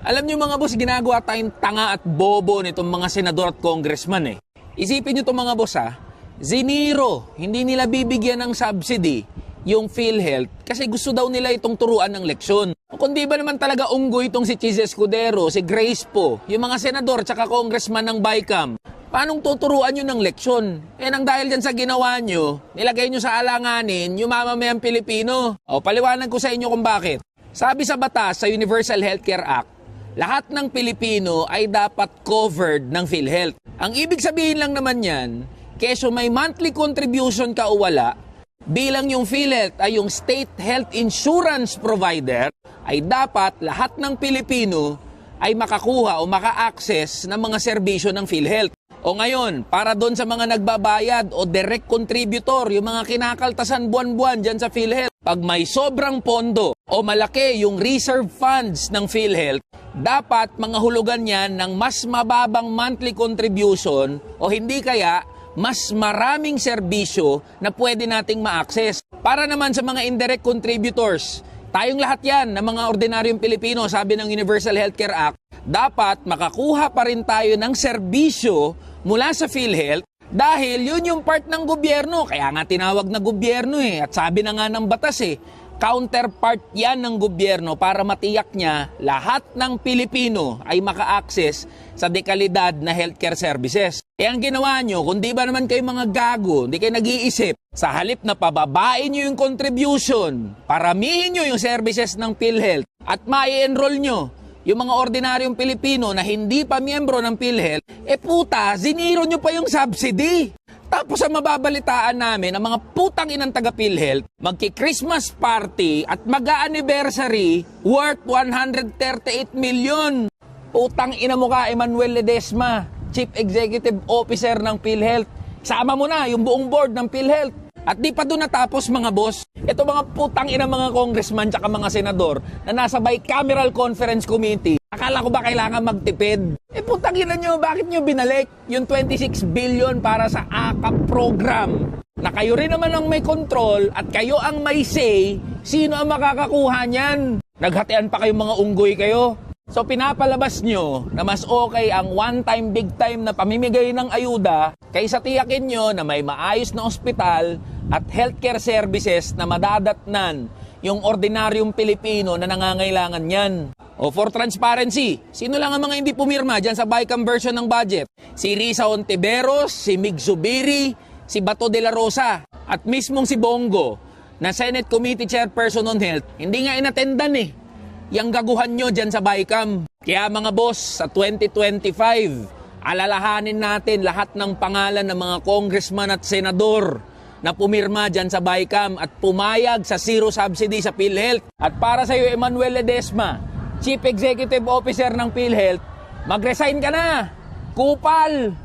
Alam nyo mga boss, ginagawa tayong tanga at bobo nitong mga senador at congressman eh. Isipin nyo itong mga boss ziniro, hindi nila bibigyan ng subsidy yung PhilHealth kasi gusto daw nila itong turuan ng leksyon. Kung di ba naman talaga unggoy itong si Chis Escudero, si Grace po, yung mga senador tsaka congressman ng BICAM, paanong tuturuan nyo ng leksyon? Nang dahil dyan sa ginawa nyo, nilagay nyo sa alanganin yung mamamayang Pilipino. Paliwanag ko sa inyo kung bakit. Sabi sa batas sa Universal Healthcare Act, lahat ng Pilipino ay dapat covered ng PhilHealth. Ang ibig sabihin lang naman yan, keso may monthly contribution ka o wala, bilang yung PhilHealth ay yung state health insurance provider, ay dapat lahat ng Pilipino ay makakuha o maka-access ng mga serbisyo ng PhilHealth. O ngayon, para doon sa mga nagbabayad o direct contributor, yung mga kinakaltasan buwan-buwan dyan sa PhilHealth, pag may sobrang pondo o malaki yung reserve funds ng PhilHealth, dapat mangahulugan yan ng mas mababang monthly contribution o hindi kaya mas maraming serbisyo na pwede nating ma-access. Para naman sa mga indirect contributors, tayong lahat yan na mga ordinaryong Pilipino, sabi ng Universal Healthcare Act, dapat makakuha pa rin tayo ng serbisyo mula sa PhilHealth dahil yun yung part ng gobyerno. Kaya nga tinawag na gobyerno at sabi na nga ng batas counterpart yan ng gobyerno para matiyak niya lahat ng Pilipino ay maka-access sa dekalidad na healthcare services. Kaya ang ginawa nyo, kung di ba naman kayo mga gago, hindi kayo nag-iisip, sa halip na pababain nyo yung contribution, paramihin nyo yung services ng PhilHealth at mai-enroll nyo yung mga ordinaryong Pilipino na hindi pa miyembro ng PhilHealth, ziniro nyo pa yung subsidy. Tapos sa mababalitaan namin, ang mga putang inang taga-PhilHealth, magki-Christmas party at mag-a-anniversary worth 138 million. Putang ina mo ka, Emmanuel Ledesma, Chief Executive Officer ng PhilHealth. Sama mo na yung buong board ng PhilHealth. At di pa doon natapos mga boss. Ito mga putang ina mga congressman tsaka mga senador na nasa bicameral conference committee. Akala ko ba kailangan magtipid? Putang ina nyo, bakit nyo binalik yung 26 billion para sa AKAP program? Na kayo rin naman ang may control at kayo ang may say, sino ang makakakuha niyan? Naghatian pa kayong mga unggoy kayo. So pinapalabas nyo na mas okay ang one-time, big-time na pamimigay ng ayuda kaysa tiyakin nyo na may maayos na ospital at healthcare services na madadatnan yung ordinaryong Pilipino na nangangailangan yan. O for transparency, sino lang ang mga hindi pumirma dyan sa BICAM version ng budget? Si Risa Hontiveros, si Mig Zubiri, si Bato de la Rosa, at mismong si Bongo na Senate Committee Chairperson on Health, hindi nga inatendan yung gaguhan nyo dyan sa BICAM. Kaya mga boss, sa 2025, alalahanin natin lahat ng pangalan ng mga congressman at senador na pumirma dyan sa BICAM at pumayag sa zero subsidy sa PhilHealth. At para sa iyo, Emmanuel Ledesma, Chief Executive Officer ng PhilHealth, mag-resign ka na! Kupal!